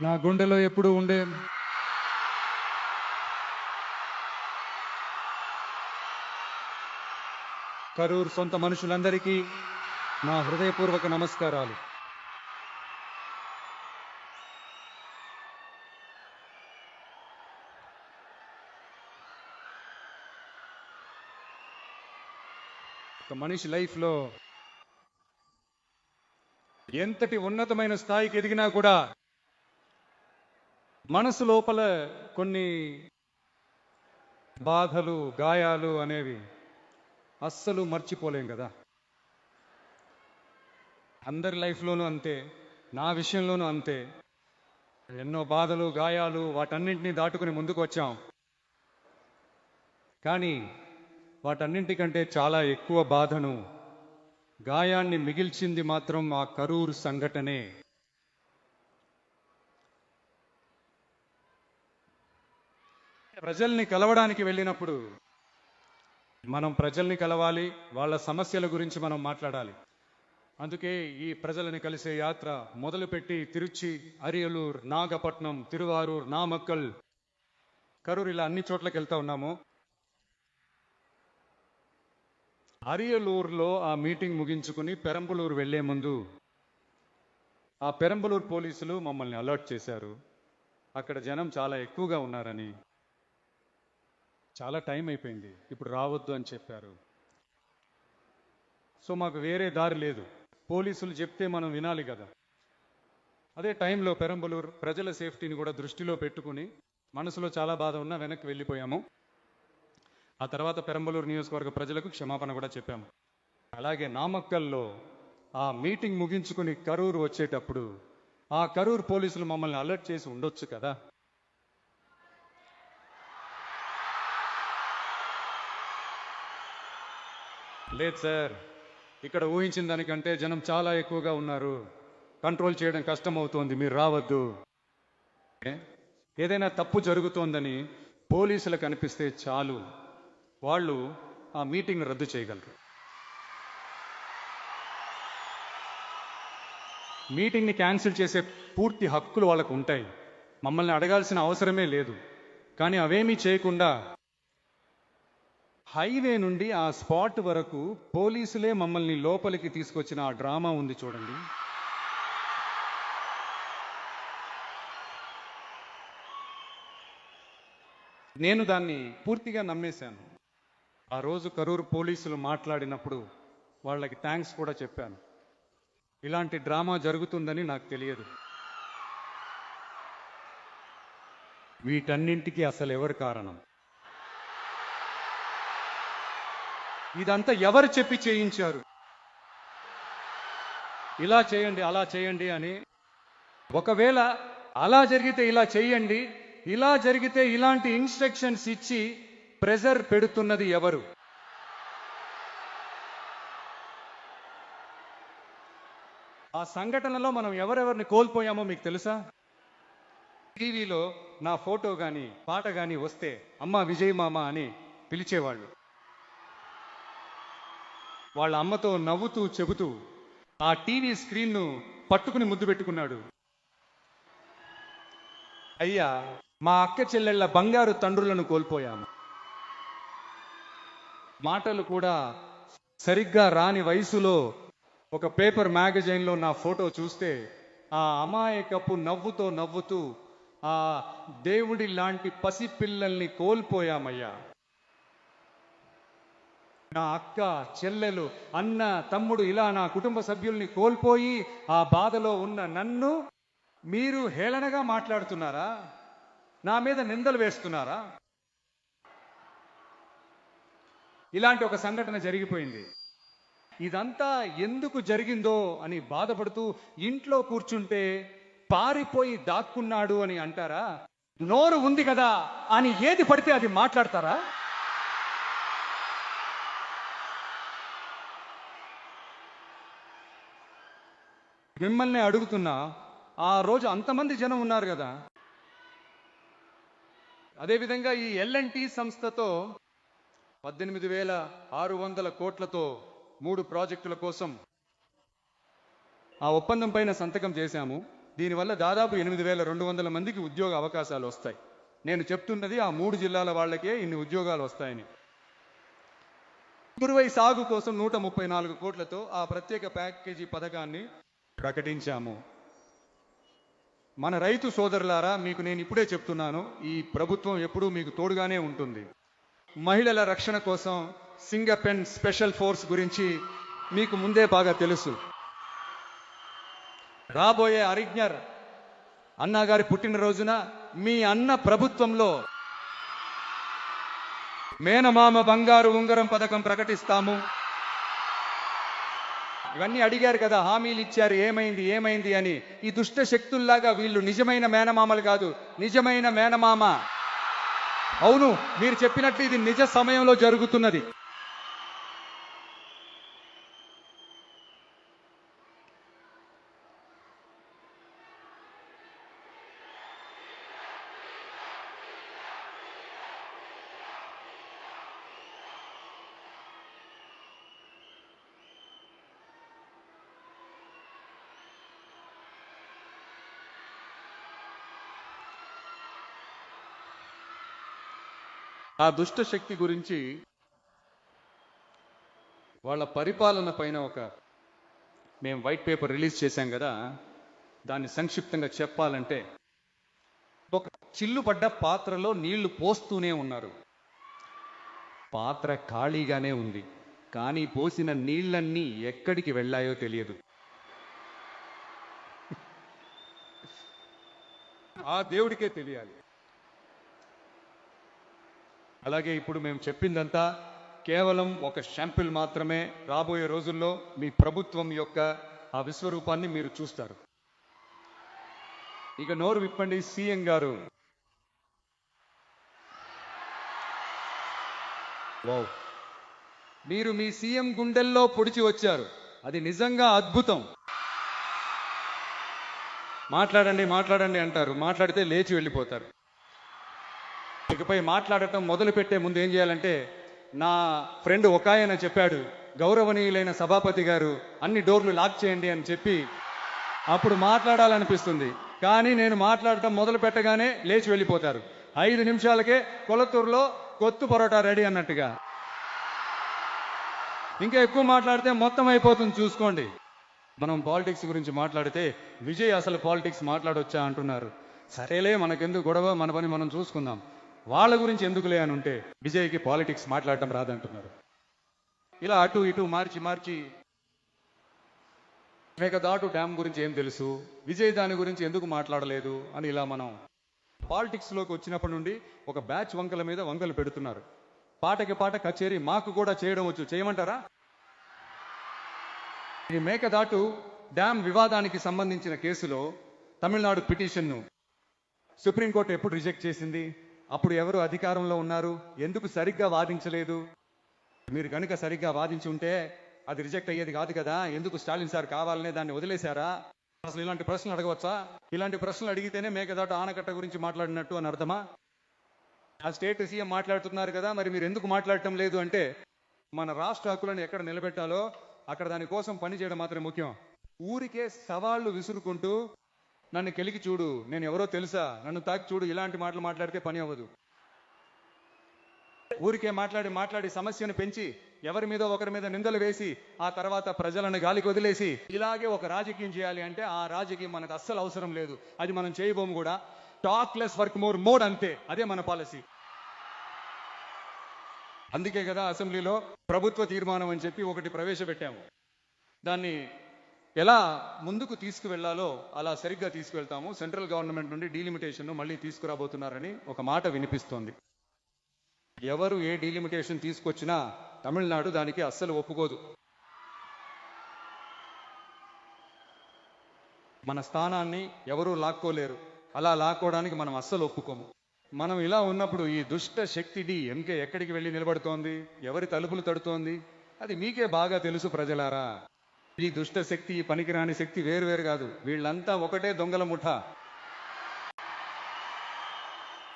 నా గుండెలో ఎప్పుడు ఉండే కరూర్ సొంత మనుషులందరికీ నా హృదయపూర్వక నమస్కారాలు. ఒక మనిషి లైఫ్లో ఎంతటి ఉన్నతమైన స్థాయికి ఎదిగినా కూడా మనసు లోపల కొన్ని బాధలు, గాయాలు అనేవి అస్సలు మర్చిపోలేం కదా. అందరి లైఫ్లోనూ అంతే, నా విషయంలోనూ అంతే. ఎన్నో బాధలు, గాయాలు, వాటన్నింటినీ దాటుకుని ముందుకు వచ్చాం. కానీ వాటన్నింటికంటే చాలా ఎక్కువ బాధను, గాయాన్ని మిగిల్చింది మాత్రం ఆ కరూర్ సంఘటనే. ప్రజల్ని కలవడానికి వెళ్ళినప్పుడు మనం ప్రజల్ని కలవాలి, వాళ్ళ సమస్యల గురించి మనం మాట్లాడాలి. అందుకే ఈ ప్రజలని కలిసే యాత్ర మొదలుపెట్టి తిరుచి, అరియలూర్, నాగపట్నం, తిరువారూర్, నామక్కల్, కరూర్ ఇలా అన్ని చోట్లకి వెళ్తా ఉన్నాము. అరియలూరులో ఆ మీటింగ్ ముగించుకుని పెరంబలూరు వెళ్లే ముందు ఆ పెరంబలూరు పోలీసులు మమ్మల్ని అలర్ట్ చేశారు. అక్కడ జనం చాలా ఎక్కువగా ఉన్నారని, చాలా టైం అయిపోయింది, ఇప్పుడు రావద్దు అని చెప్పారు. సో మాకు వేరే దారి లేదు, పోలీసులు చెప్తే మనం వినాలి కదా. అదే టైంలో పెరంబలూరు ప్రజల సేఫ్టీని కూడా దృష్టిలో పెట్టుకుని మనసులో చాలా బాధ ఉన్నా వెనక్కి వెళ్ళిపోయాము. ఆ తర్వాత పెరంబలూరు నియోజకవర్గ ప్రజలకు క్షమాపణ కూడా చెప్పాము. అలాగే నామక్కల్లో ఆ మీటింగ్ ముగించుకుని కరూరు వచ్చేటప్పుడు ఆ కరూరు పోలీసులు మమ్మల్ని అలర్ట్ చేసి ఉండొచ్చు కదా. లేదు సార్, ఇక్కడ ఊహించిన దానికంటే జనం చాలా ఎక్కువగా ఉన్నారు, కంట్రోల్ చేయడం కష్టం అవుతోంది, మీరు రావద్దు. ఏదైనా తప్పు జరుగుతోందని పోలీసులకు అనిపిస్తే చాలు, వాళ్ళు ఆ మీటింగ్ రద్దు చేయగలరు. మీటింగ్ని క్యాన్సిల్ చేసే పూర్తి హక్కులు వాళ్ళకు ఉంటాయి, మమ్మల్ని అడగాల్సిన అవసరమే లేదు. కానీ అవేమీ చేయకుండా హైవే నుండి ఆ స్పాట్ వరకు పోలీసులే మమ్మల్ని లోపలికి తీసుకొచ్చిన ఆ డ్రామా ఉంది చూడండి. నేను దాన్ని పూర్తిగా నమ్మేశాను. ఆ రోజు కరూరు పోలీసులు మాట్లాడినప్పుడు వాళ్ళకి థ్యాంక్స్ కూడా చెప్పాను. ఇలాంటి డ్రామా జరుగుతుందని నాకు తెలియదు. వీటన్నింటికి అసలు ఎవరు కారణం? ఇదంతా ఎవరు చెప్పి చేయించారు? ఇలా చేయండి, అలా చేయండి అని. ఒకవేళ అలా జరిగితే ఇలా చేయండి, ఇలా జరిగితే ఇలాంటి ఇన్స్ట్రక్షన్స్ ఇచ్చి ప్రెజర్ పెడుతున్నది ఎవరు? ఆ సంఘటనలో మనం ఎవరెవరిని కోల్పోయామో మీకు తెలుసా? టీవీలో నా ఫోటో కానీ పాట కానీ వస్తే అమ్మ విజయ్ మామ అని పిలిచేవాళ్ళు. వాళ్ళ అమ్మతో నవ్వుతూ చెబుతూ ఆ టీవీ స్క్రీన్ను పట్టుకుని ముద్దు పెట్టుకున్నాడు. అయ్యా, మా అక్క చెల్లెళ్ళ బంగారు తండ్రులను కోల్పోయాము. మాటలు కూడా సరిగ్గా రాని వయసులో ఒక పేపర్ మ్యాగజైన్లో నా ఫోటో చూస్తే ఆ అమాయకపు నవ్వుతో నవ్వుతూ ఆ దేవుడి లాంటి పసిపిల్లల్ని కోల్పోయామయ్యా. నా అక్క, చెల్లెలు, అన్న, తమ్ముడు ఇలా నా కుటుంబ సభ్యుల్ని కోల్పోయి ఆ బాధలో ఉన్న నన్ను మీరు హేళనగా మాట్లాడుతున్నారా? నా మీద నిందలు వేస్తున్నారా? ఇలాంటి ఒక సంఘటన జరిగిపోయింది. ఇదంతా ఎందుకు జరిగిందో అని బాధపడుతూ ఇంట్లో కూర్చుంటే పారిపోయి దాక్కున్నాడు అని అంటారా? నోరు ఉంది కదా అని ఏది పడితే అది మాట్లాడతారా? మిమ్మల్ని అడుగుతున్నా, ఆ రోజు అంతమంది జనం ఉన్నారు కదా. అదేవిధంగా ఈ L&T సంస్థతో 18,600 కోట్లతో 3 ప్రాజెక్టుల కోసం ఆ ఒప్పందం పైన సంతకం చేశాము. దీనివల్ల దాదాపు 8,200 మందికి ఉద్యోగ అవకాశాలు వస్తాయి. నేను చెప్తున్నది ఆ 3 జిల్లాల వాళ్ళకే ఇన్ని ఉద్యోగాలు వస్తాయని. కురువై సాగు కోసం 134 కోట్లతో ఆ ప్రత్యేక ప్యాకేజీ పథకాన్ని ప్రకటించాము. మన రైతు సోదరులారా, మీకు నేను ఇప్పుడే చెప్తున్నాను, ఈ ప్రభుత్వం ఎప్పుడూ మీకు తోడుగానే ఉంటుంది. మహిళల రక్షణ కోసం సింగపెన్ స్పెషల్ ఫోర్స్ గురించి మీకు ముందే బాగా తెలుసు. రాబోయే అరిజ్ఞర్ అన్నగారి పుట్టినరోజున మీ అన్న ప్రభుత్వంలో మేనమామ బంగారు ఉంగరం పథకం ప్రకటిస్తాము. ఇవన్నీ అడిగారు కదా, హామీలు ఇచ్చారు, ఏమైంది అని. ఈ దుష్ట శక్తుల్లాగా వీళ్ళు నిజమైన మేనమామలు కాదు, నిజమైన మేనమామ. అవును, మీరు చెప్పినట్లు ఇది నిజ సమయంలో జరుగుతున్నది. ఆ దుష్ట శక్తి గురించి, వాళ్ళ పరిపాలన పైన మేము వైట్ పేపర్ రిలీజ్ చేశాం కదా, దాన్ని సంక్షిప్తంగా చెప్పాలంటే, ఒక చిల్లు పడ్డ పాత్రలో నీళ్లు పోస్తూనే ఉన్నారు. పాత్ర ఖాళీగానే ఉంది, కానీ పోసిన నీళ్ళన్నీ ఎక్కడికి వెళ్ళాయో తెలియదు. ఆ దేవుడికే తెలియాలి. అలాగే ఇప్పుడు మేము చెప్పిందంతా కేవలం ఒక శాంపిల్ మాత్రమే. రాబోయే రోజుల్లో మీ ప్రభుత్వం యొక్క ఆ విశ్వరూపాన్ని మీరు చూస్తారు. ఇక నోరు విప్పండి సీఎం గారు. వావ్, మీరు మీ సీఎం గుండెల్లో పొడిచి వచ్చారు. అది నిజంగా అద్భుతం. మాట్లాడండి అంటారు, మాట్లాడితే లేచి వెళ్ళిపోతారు. ఇకపై మాట్లాడటం మొదలు పెట్టే ముందు ఏం చేయాలంటే, నా ఫ్రెండ్ ఒక ఆయన చెప్పాడు, గౌరవనీయులైన సభాపతి గారు అన్ని డోర్లు లాక్ చేయండి అని చెప్పి, అప్పుడు మాట్లాడాలనిపిస్తుంది. కానీ నేను మాట్లాడటం మొదలు పెట్టగానే లేచి వెళ్ళిపోతారు. 5 నిమిషాలకే కొలతూరులో కొత్తు పరోటా రెడీ అన్నట్టుగా. ఇంకా ఎక్కువ మాట్లాడితే మొత్తం అయిపోతుంది, చూసుకోండి. మనం పాలిటిక్స్ గురించి మాట్లాడితే విజయ్ అసలు పాలిటిక్స్ మాట్లాడొచ్చా అంటున్నారు. సరేలే, మనకెందుకు గొడవ, మన పని మనం చూసుకుందాం. వాళ్ళ గురించి ఎందుకులే అని ఉంటే విజయ్కి పాలిటిక్స్ మాట్లాడటం రాదంటున్నారు. ఇలా అటు ఇటు మార్చి మేకదాటు డ్యామ్ గురించి ఏం తెలుసు, విజయ్ దాని గురించి ఎందుకు మాట్లాడలేదు అని ఇలా మనం పాలిటిక్స్లోకి వచ్చినప్పటి నుండి ఒక బ్యాచ్ వంకల మీద వంకలు పెడుతున్నారు. పాటకి పాట కచేరీ మాకు కూడా చేయడం వచ్చు, చేయమంటారా? ఈ మేకదాటు డ్యామ్ వివాదానికి సంబంధించిన కేసులో తమిళనాడు పిటిషన్ను సుప్రీంకోర్టు ఎప్పుడు రిజెక్ట్ చేసింది? అప్పుడు ఎవరు అధికారంలో ఉన్నారు? ఎందుకు సరిగ్గా వాదించలేదు? మీరు కనుక సరిగ్గా వాదించి ఉంటే అది రిజెక్ట్ అయ్యేది కాదు కదా. ఎందుకు స్టాలిన్ సార్ కావాలనే దాన్ని వదిలేశారా? అసలు ఇలాంటి ప్రశ్నలు అడగవచ్చా? ఇలాంటి ప్రశ్నలు అడిగితేనే మేకదాటు ఆనకట్ట గురించి మాట్లాడినట్టు అని అర్థమా? ఆ స్టేట్ సీఎం మాట్లాడుతున్నారు కదా, మరి మీరు ఎందుకు మాట్లాడటం లేదు అంటే, మన రాష్ట్ర హక్కులను ఎక్కడ నిలబెట్టాలో అక్కడ దానికోసం పనిచేయడం మాత్రమే ముఖ్యం. ఊరికే సవాళ్లు విసురుకుంటూ నన్ను కెలికి చూడు, నేను ఎవరో తెలుసా, నన్ను తాకి చూడు, ఇలాంటి మాటలు మాట్లాడితే పని అవ్వదు. ఊరికే మాట్లాడి సమస్యను పెంచి ఎవరి మీద ఒకరి మీద నిందలు వేసి ఆ తర్వాత ప్రజలను గాలికి వదిలేసి ఇలాగే ఒక రాజకీయం చేయాలి అంటే ఆ రాజకీయం మనకు అస్సలు అవసరం లేదు. అది మనం చేయబోము కూడా. Talk less work more mode, అంతే. అదే మన పాలసీ. అందుకే కదా అసెంబ్లీలో ప్రభుత్వ తీర్మానం అని చెప్పి ఒకటి ప్రవేశపెట్టాము. దాన్ని ఎలా ముందుకు తీసుకువెళ్లాలో అలా సరిగ్గా తీసుకువెళ్తాము. సెంట్రల్ గవర్నమెంట్ నుండి డీలిమిటేషన్ మళ్ళీ తీసుకురాబోతున్నారని ఒక మాట వినిపిస్తోంది. ఎవరు ఏ డీలిమిటేషన్ తీసుకొచ్చినా తమిళనాడు దానికి అస్సలు ఒప్పుకోదు. మన స్థానాన్ని ఎవరూ లాక్కోలేరు. అలా లాక్కోవడానికి మనం అస్సలు ఒప్పుకోము. మనం ఇలా ఉన్నప్పుడు ఈ దుష్ట శక్తి ఎంకే ఎక్కడికి వెళ్ళి నిలబడుతోంది, ఎవరి తలుపులు తడుతోంది, అది మీకే బాగా తెలుసు ప్రజలారా. ఈ దుష్ట శక్తి, ఈ పనికిరాని శక్తి వేరు కాదు. వీళ్ళంతా ఒకటే దొంగల ముఠ.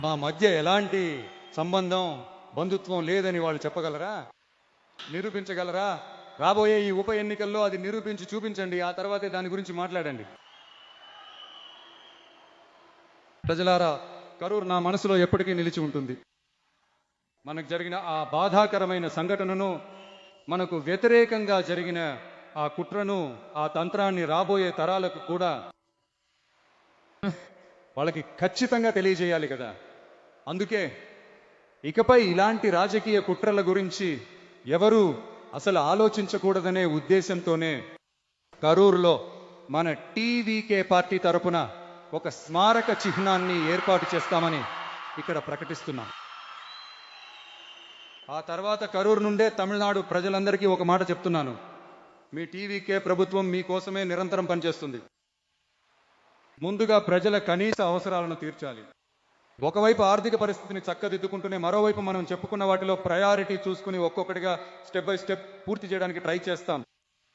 మా మధ్య ఎలాంటి సంబంధం, బంధుత్వం లేదని వాళ్ళు చెప్పగలరా? నిరూపించగలరా? రాబోయే ఈ ఉప ఎన్నికల్లో అది నిరూపించి చూపించండి. ఆ తర్వాతే దాని గురించి మాట్లాడండి. ప్రజలారా, కరూర్ నా మనసులో ఎప్పటికీ నిలిచి ఉంటుంది. మనకు జరిగిన ఆ బాధాకరమైన సంఘటనను, మనకు వ్యతిరేకంగా జరిగిన ఆ కుట్రను, ఆ తంత్రాన్ని రాబోయే తరాలకు కూడా వాళ్ళకి ఖచ్చితంగా తెలియజేయాలి కదా. అందుకే ఇకపై ఇలాంటి రాజకీయ కుట్రల గురించి ఎవరు అసలు ఆలోచించకూడదనే ఉద్దేశంతోనే కరూరులో మన టీవీకే పార్టీ తరపున ఒక స్మారక చిహ్నాన్ని ఏర్పాటు చేస్తామని ఇక్కడ ప్రకటిస్తున్నాం. ఆ తర్వాత కరూరు నుండే తమిళనాడు ప్రజలందరికీ ఒక మాట చెప్తున్నాను. మీ టీవీకే ప్రభుత్వం మీకోసమే నిరంతరం పనిచేస్తుంది. ముందుగా ప్రజల కనీస అవసరాలను తీర్చాలి. ఒకవైపు ఆర్థిక పరిస్థితిని చక్కదిద్దుకుంటూనే మరోవైపు మనం చెప్పుకున్న వాటిలో ప్రయారిటీ చూసుకుని ఒక్కొక్కటిగా స్టెప్ బై స్టెప్ పూర్తి చేయడానికి ట్రై చేస్తాం.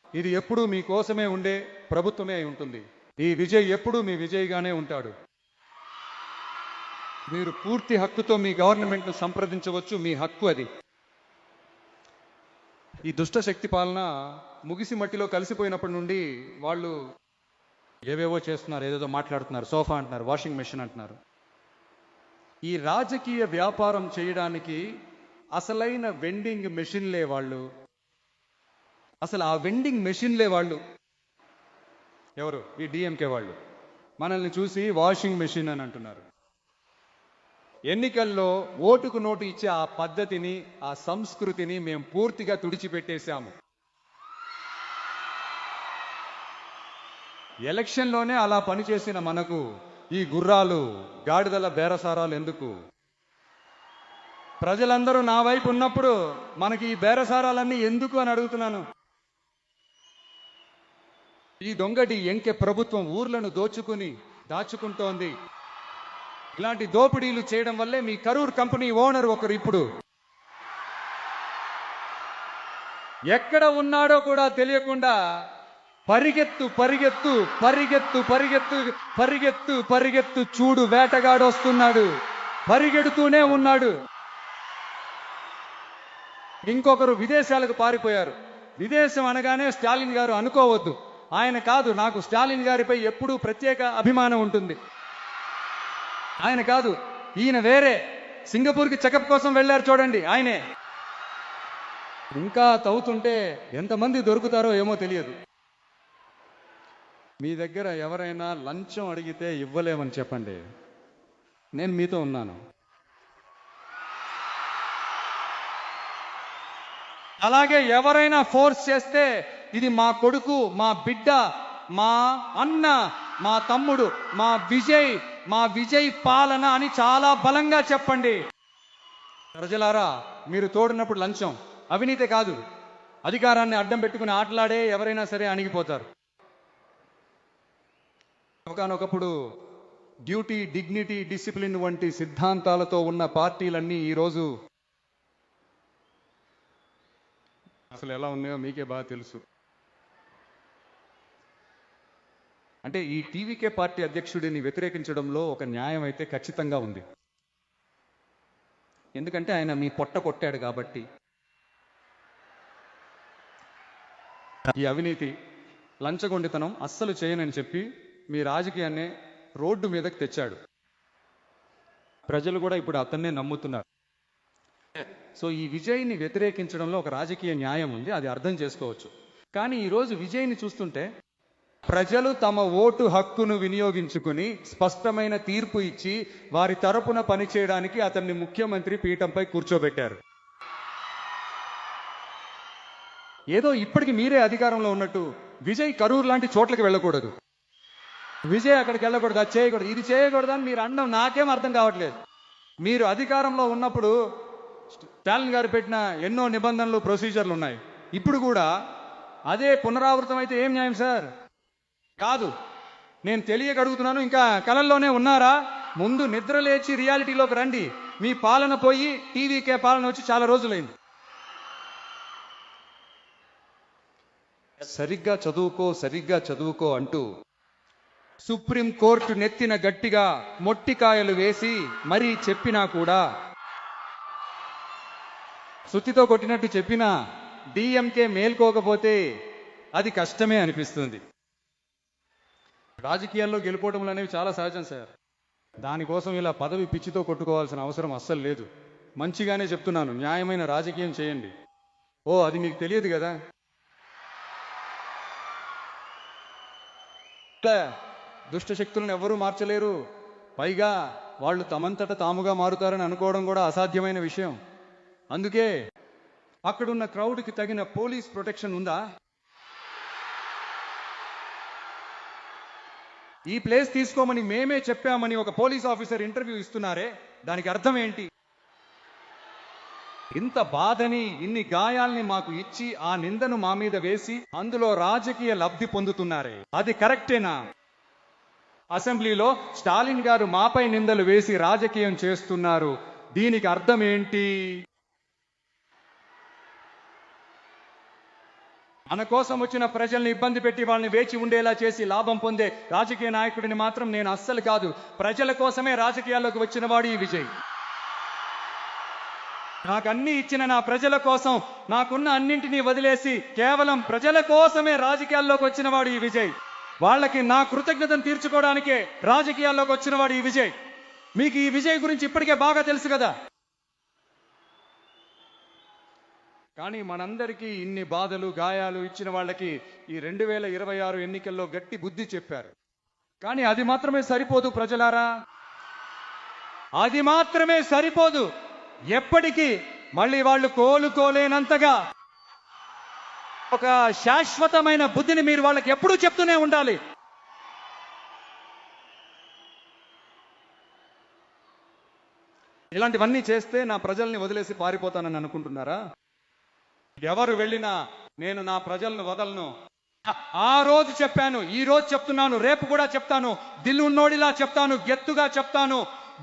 ఇది ఎప్పుడూ మీకోసమే ఉండే ప్రభుత్వమే అయి ఉంటుంది. ఈ విజయ్ ఎప్పుడూ మీ విజయ్గానే ఉంటాడు. మీరు పూర్తి హక్కుతో మీ గవర్నమెంట్ను సంప్రదించవచ్చు, మీ హక్కు అది. ఈ దుష్ట శక్తి పాలన ముగిసి మట్టిలో కలిసిపోయినప్పటి నుండి వాళ్ళు ఏవేవో చేస్తున్నారు, ఏదేదో మాట్లాడుతున్నారు, సోఫా అంటున్నారు, వాషింగ్ మెషిన్ అంటున్నారు. ఈ రాజకీయ వ్యాపారం చేయడానికి అసలైన వెండింగ్ మెషిన్లే వాళ్ళు. అసలు ఆ వెండింగ్ మెషిన్లే వాళ్ళు ఎవరు? ఈ డిఎంకే వాళ్ళు. మనల్ని చూసి వాషింగ్ మెషిన్ అని అంటున్నారు. ఎన్నికల్లో ఓటుకు నోటు ఇచ్చే ఆ పద్ధతిని, ఆ సంస్కృతిని మేము పూర్తిగా తుడిచిపెట్టేశాము. ఎలక్షన్లోనే అలా పనిచేసిన మనకు ఈ గుర్రాలు, గాడిదల బేరసారాలు ఎందుకు? ప్రజలందరూ నా వైపు ఉన్నప్పుడు మనకి ఈ బేరసారాలన్నీ ఎందుకు అని అడుగుతున్నాను. ఈ దొంగటి ఎంకె ప్రభుత్వం ఊర్లను దాచుకుంటోంది. ఇలాంటి దోపిడీలు చేయడం వల్లే మీ కరూర్ కంపెనీ ఓనర్ ఒకరు ఇప్పుడు ఎక్కడ ఉన్నాడో కూడా తెలియకుండా పరిగెత్తు పరిగెత్తు పరిగెత్తు పరిగెత్తు పరిగెత్తు పరిగెత్తు చూడు, వేటగాడు వస్తున్నాడు, పరిగెడుతూనే ఉన్నాడు. ఇంకొకరు విదేశాలకు పారిపోయారు. విదేశం అనగానే స్టాలిన్ గారు అనుకోవద్దు, ఆయన కాదు. నాకు స్టాలిన్ గారిపై ఎప్పుడూ ప్రత్యేక అభిమానం ఉంటుంది. ఆయన కాదు, ఈయన వేరే. సింగపూర్కి చెకప్ కోసం వెళ్ళారు చూడండి, ఆయనే. ఇంకా తవ్వుతుంటే ఎంతమంది దొరుకుతారో ఏమో తెలియదు. మీ దగ్గర ఎవరైనా లంచం అడిగితే ఇవ్వలేమని చెప్పండి, నేను మీతో ఉన్నాను. అలాగే ఎవరైనా ఫోర్స్ చేస్తే ఇది మా కొడుకు, మా బిడ్డ, మా అన్న, మా తమ్ముడు, మా విజయ్ పాలన అని చాలా బలంగా చెప్పండి. ప్రజలారా, మీరు తోడినప్పుడు లంచం అవినీతి కాదు. అధికారాన్ని అడ్డం పెట్టుకుని ఆటలాడే ఎవరైనా సరే అణిగిపోతారు. ఒకనొకప్పుడు డ్యూటీ, డిగ్నిటీ, డిసిప్లిన్ వంటి సిద్ధాంతాలతో ఉన్న పార్టీలన్నీ ఈరోజు అసలు ఎలా ఉన్నాయో మీకే బాగా తెలుసు. అంటే ఈ టీవీకే పార్టీ అధ్యక్షుడిని వ్యతిరేకించడంలో ఒక న్యాయం అయితే ఖచ్చితంగా ఉంది. ఎందుకంటే ఆయన మీ పొట్ట కొట్టాడు కాబట్టి. ఈ అవినీతి, లంచగొండితనం అస్సలు చేయనని చెప్పి మీ రాజకీయాన్ని రోడ్డు మీదకి తెచ్చాడు. ప్రజలు కూడా ఇప్పుడు అతన్నే నమ్ముతున్నారు. సో ఈ విజయ్ని వ్యతిరేకించడంలో ఒక రాజకీయ న్యాయం ఉంది, అది అర్థం చేసుకోవచ్చు. కానీ ఈరోజు విజయ్ని చూస్తుంటే ప్రజలు తమ ఓటు హక్కును వినియోగించుకుని స్పష్టమైన తీర్పు ఇచ్చి వారి తరపున పనిచేయడానికి అతన్ని ముఖ్యమంత్రి పీఠంపై కూర్చోబెట్టారు. ఏదో ఇప్పటికి మీరే అధికారంలో ఉన్నట్టు విజయ్ కరూర్ లాంటి చోట్లకి వెళ్ళకూడదు, విజయ్ అక్కడికి వెళ్ళకూడదు, అది చేయకూడదు, ఇది చేయకూడదని మీరు అనడం నాకేం అర్థం కావట్లేదు. మీరు అధికారంలో ఉన్నప్పుడు స్టాలిన్ గారు పెట్టిన ఎన్నో నిబంధనలు, ప్రొసీజర్లు ఉన్నాయి. ఇప్పుడు కూడా అదే పునరావృతం అయితే ఏం న్యాయం సార్? కాదు. నేను తెలియక అడుగుతున్నాను, ఇంకా కలల్లోనే ఉన్నారా? ముందు నిద్ర లేచి రియాలిటీలోకి రండి. మీ పాలన పోయి టీవీకే పాలన వచ్చి చాలా రోజులైంది. సరిగ్గా చదువుకో అంటూ సుప్రీం కోర్టు నెత్తిన గట్టిగా మొట్టికాయలు వేసి మరీ చెప్పినా కూడా, సుత్తితో కొట్టినట్టు చెప్పినా డిఎంకే మేల్కోకపోతే అది కష్టమే అనిపిస్తుంది. రాజకీయాల్లో గెలుపోవటములు అనేవి చాలా సహజం సార్. దానికోసం ఇలా పదవి పిచ్చితో కొట్టుకోవాల్సిన అవసరం అస్సలు లేదు. మంచిగానే చెప్తున్నాను, న్యాయమైన రాజకీయం చేయండి. ఓ, అది మీకు తెలియదు కదా. దుష్ట శక్తులను ఎవరూ మార్చలేరు. పైగా వాళ్ళు తమంతట తాముగా మారుతారని అనుకోవడం కూడా అసాధ్యమైన విషయం. అందుకే అక్కడున్న క్రౌడ్కి తగిన పోలీస్ ప్రొటెక్షన్ ఉందా? ఈ ప్లేస్ తీసుకోమని మేమే చెప్పామని ఒక పోలీస్ ఆఫీసర్ ఇంటర్వ్యూ ఇస్తున్నారే, దానికి అర్థం ఏంటి? ఇంత బాధని, ఇన్ని గాయాల్ని మాకు ఇచ్చి ఆ నిందను మా మీద వేసి అందులో రాజకీయ లబ్ధి పొందుతున్నారే, అది కరెక్టేనా? అసెంబ్లీలో స్టాలిన్ గారు మాపై నిందలు వేసి రాజకీయం చేస్తున్నారు, దీనికి అర్థం ఏంటి? మన కోసం వచ్చిన ప్రజల్ని ఇబ్బంది పెట్టి వాళ్ళని వేచి ఉండేలా చేసి లాభం పొందే రాజకీయ నాయకుడిని మాత్రం నేను అస్సలు కాదు. ప్రజల కోసమే రాజకీయాల్లోకి వచ్చిన వాడు ఈ విజయ్. నాకు అన్ని ఇచ్చిన నా ప్రజల కోసం నాకున్న అన్నింటినీ వదిలేసి కేవలం ప్రజల కోసమే రాజకీయాల్లోకి వచ్చిన వాడు ఈ విజయ్. వాళ్ళకి నా కృతజ్ఞతను తీర్చుకోవడానికే రాజకీయాల్లోకి వచ్చిన వాడు ఈ విజయ్. మీకు ఈ విజయ్ గురించి ఇప్పటికే బాగా తెలుసు కదా. కానీ మనందరికీ ఇన్ని బాధలు, గాయాలు ఇచ్చిన వాళ్ళకి ఈ 2026 ఎన్నికల్లో గట్టి బుద్ధి చెప్పారు. కానీ అది మాత్రమే సరిపోదు ప్రజలారా, అది మాత్రమే సరిపోదు. ఎప్పటికీ మళ్ళీ వాళ్ళు కోలుకోలేనంతగా ఒక శాశ్వతమైన బుద్ధిని మీరు వాళ్ళకి ఎప్పుడూ చెప్తూనే ఉండాలి. ఇలాంటివన్నీ చేస్తే నా ప్రజల్ని వదిలేసి పారిపోతానని అనుకుంటున్నారా? ఎవరు వెళ్ళినా నేను నా ప్రజలను వదలను. ఆ రోజు చెప్పాను, ఈ రోజు చెప్తున్నాను, రేపు కూడా చెప్తాను, దిల్లున్నోడిలా చెప్తాను, గెత్తుగా చెప్తాను.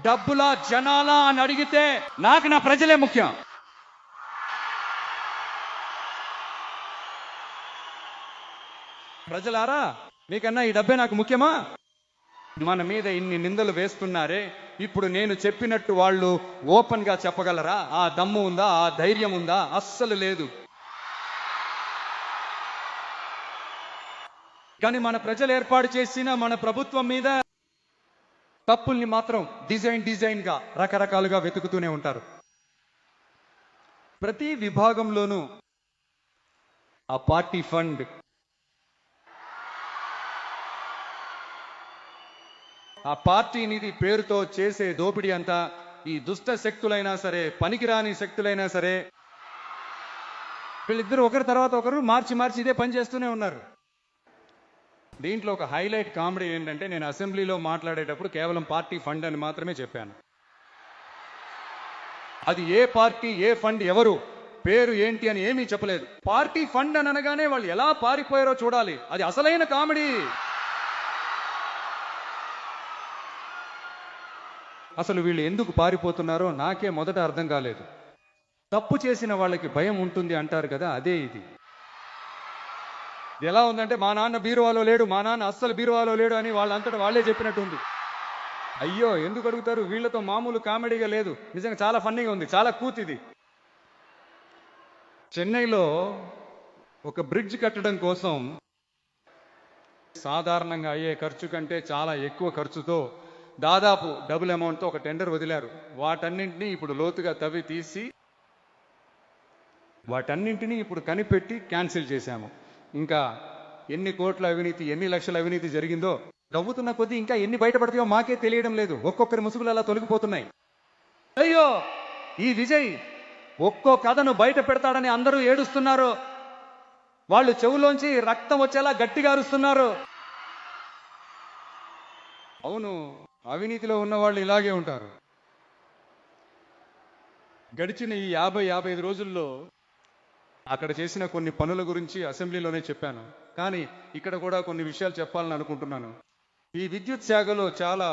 డబ్బులా జనాలా అని అడిగితే నాకు నా ప్రజలే ముఖ్యం. ప్రజలారా, మీకన్నా ఈ డబ్బే నాకు ముఖ్యమా? మన మీద ఇన్ని నిందలు వేస్తున్నారే, ఇప్పుడు నేను చెప్పినట్టు వాళ్ళు ఓపెన్ గా చెప్పగలరా? ఆ దమ్ము ఉందా? ఆ ధైర్యం ఉందా? అస్సలు లేదు. కానీ మన ప్రజలు ఏర్పాటు చేసిన మన ప్రభుత్వం మీద తప్పుల్ని మాత్రం డిజైన్ గా రకరకాలుగా వెతుకుతూనే ఉంటారు. ప్రతి విభాగంలోనూ ఆ పార్టీ ఫండ్, ఆ పార్టీ నిధి పేరుతో చేసే దోపిడీ అంతా ఈ దుష్ట శక్తులైనా సరే, పనికిరాని శక్తులైనా సరే, వీళ్ళిద్దరూ ఒకరి తర్వాత ఒకరు మార్చి ఇదే పని చేస్తూనే ఉన్నారు. దీంట్లో ఒక హైలైట్ కామెడీ ఏంటంటే, నేను అసెంబ్లీలో మాట్లాడేటప్పుడు కేవలం పార్టీ ఫండ్ అని మాత్రమే చెప్పాను. అది ఏ పార్టీ, ఏ ఫండ్, ఎవరు, పేరు ఏంటి అని ఏమీ చెప్పలేదు. పార్టీ ఫండ్ అని అనగానే వాళ్ళు ఎలా పారిపోయారో చూడాలి. అది అసలైన కామెడీ. అసలు వీళ్ళు ఎందుకు పారిపోతున్నారో నాకే మొదట అర్థం కాలేదు. తప్పు చేసిన వాళ్ళకి భయం ఉంటుంది అంటారు కదా, అదే ఇది. ఎలా ఉందంటే, మా నాన్న బీరువాలో లేడు, మా నాన్న అస్సలు బీరువాలో లేడు అని వాళ్ళంతటా వాళ్ళే చెప్పినట్టుంది. అయ్యో, ఎందుకు అడుగుతారు? వీళ్ళతో మామూలు కామెడీగా లేదు, నిజంగా చాలా ఫన్నీగా ఉంది, చాలా కూతిది. చెన్నైలో ఒక బ్రిడ్జ్ కట్టడం కోసం సాధారణంగా అయ్యే ఖర్చు కంటే చాలా ఎక్కువ ఖర్చుతో దాదాపు డబుల్ అమౌంట్తో ఒక టెండర్ వదిలారు. వాటన్నింటినీ ఇప్పుడు లోతుగా తవ్వి తీసి వాటన్నింటినీ ఇప్పుడు కనిపెట్టి క్యాన్సిల్ చేశాము. ఇంకా ఎన్ని కోట్ల అవినీతి, ఎన్ని లక్షల అవినీతి జరిగిందో నవ్వుతున్న కొద్దీ ఇంకా ఎన్ని బయటపడతాయో మాకే తెలియడం లేదు. ఒక్కొక్కరి ముసుగులు అలా తొలగిపోతున్నాయి. అయ్యో, ఈ విజయ్ ఒక్కో కథను బయట పెడతాడని అందరూ ఏడుస్తున్నారు. వాళ్ళు చెవులోంచి రక్తం వచ్చేలా గట్టిగా అరుస్తున్నారు. అవును, అవినీతిలో ఉన్న వాళ్ళు ఇలాగే ఉంటారు. గడిచిన ఈ 50-55 రోజుల్లో అక్కడ చేసిన కొన్ని పనుల గురించి అసెంబ్లీలోనే చెప్పాను. కానీ ఇక్కడ కూడా కొన్ని విషయాలు చెప్పాలని అనుకుంటున్నాను. ఈ విద్యుత్ శాఖలో చాలా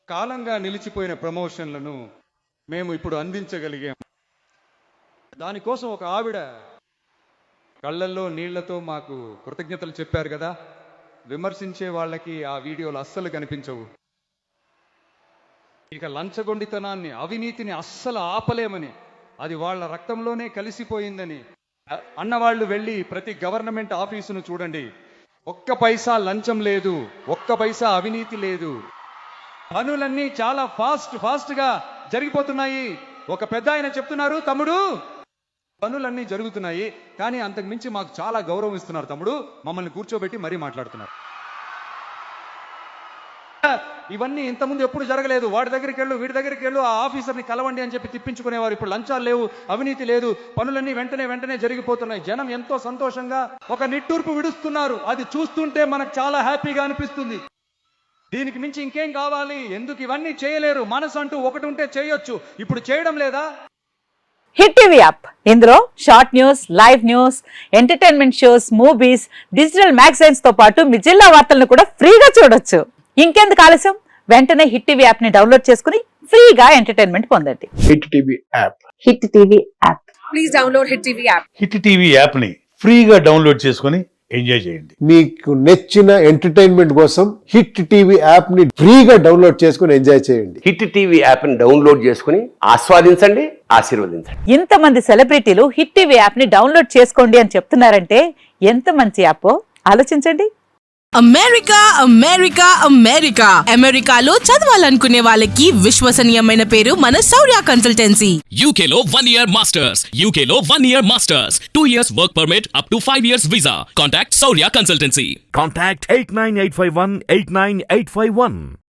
కాలంగా నిలిచిపోయిన ప్రమోషన్లను మేము ఇప్పుడు అందించగలిగాం. దానికోసం ఒక ఆవిడ కళ్ళల్లో నీళ్లతో మాకు కృతజ్ఞతలు చెప్పారు కదా. విమర్శించే వాళ్ళకి ఆ వీడియోలు అస్సలు కనిపించవు. ఇక లంచగొండితనాన్ని, అవినీతిని అస్సలు ఆపలేమని, అది వాళ్ళ రక్తంలోనే కలిసిపోయిందని అన్నవాళ్ళు వెళ్ళి ప్రతి గవర్నమెంట్ ఆఫీసును చూడండి. ఒక్క పైసా లంచం లేదు, ఒక్క పైసా అవినీతి లేదు. పనులన్నీ చాలా ఫాస్ట్ గా జరిగిపోతున్నాయి. ఒక పెద్ద ఆయన చెప్తున్నారు, తమ్ముడు పనులన్నీ జరుగుతున్నాయి కానీ అంతకు మించి మాకు చాలా గౌరవం ఇస్తున్నారు తమ్ముడు, మమ్మల్ని కూర్చోబెట్టి మరీ మాట్లాడుతున్నారు. ఇవన్నీ ఇంతకుముందు ఎప్పుడు జరగలేదు. వాడి దగ్గరికి వెళ్ళు, వీడి దగ్గరికి వెళ్ళు, ఆ ఆఫీసర్ని కలవండి అని చెప్పి తిప్పించుకునేవారు. ఇప్పుడు లంచాలు లేవు, అవినీతి లేదు, పనులన్నీ వెంటనే జరిగిపోతున్నాయి. జనం ఎంతో సంతోషంగా ఒక నిట్టూర్పు విడుస్తున్నారు. అది చూస్తుంటే మనకు చాలా హ్యాపీగా అనిపిస్తుంది. దీనికి మించి ఇంకేం కావాలి? ఎందుకు ఇవన్నీ చేయలేరు? మనసు అంటూ ఒకటి ఉంటే చేయొచ్చు, ఇప్పుడు చేయడం లేదా? హిట్ టీవీ యాప్, ఇందులో short news, live news, entertainment shows, movies, digital magazines తో పాటు మీ జిల్లా వార్తలను కూడా ఫ్రీగా చూడొచ్చు. ఇంకెందుకు ఆలస్యం? వెంటనే హిట్ టీవీ యాప్ ని డౌన్లోడ్ చేసుకుని ఫ్రీగా ఎంటర్టైన్మెంట్ పొందండి. Hit TV app. Hit TV app. Please download hit TV app. Hit TV app ని ఫ్రీగా డౌన్లోడ్ చేసుకుని ఎంజాయ్ చేయండి. మీకు నచ్చిన ఎంటర్టైన్మెంట్ కోసం హిట్ టీవీ యాప్ ని ఫ్రీగా డౌన్లోడ్ చేసుకుని ఎంజాయ్ చేయండి. హిట్ టీవీ యాప్ ని డౌన్లోడ్ చేసుకుని ఆస్వాదించండి, ఆశీర్వదించండి. ఇంతమంది సెలబ్రిటీలు హిట్ టీవీ యాప్ ని డౌన్లోడ్ చేసుకోండి అని చెప్తున్నారంటే ఎంత మంచి యాప్ ఆలోచించండి. అమెరికాలో చదవాలనుకునే వాళ్ళకి విశ్వసనీయమైన పేరు మన శౌర్య కన్సల్టెన్సీ. UK లో 1 year masters. UK లో 1 year masters. 2 years work permit up to 5 years visa. Contact Saurya Consultancy. Contact 89851 89851.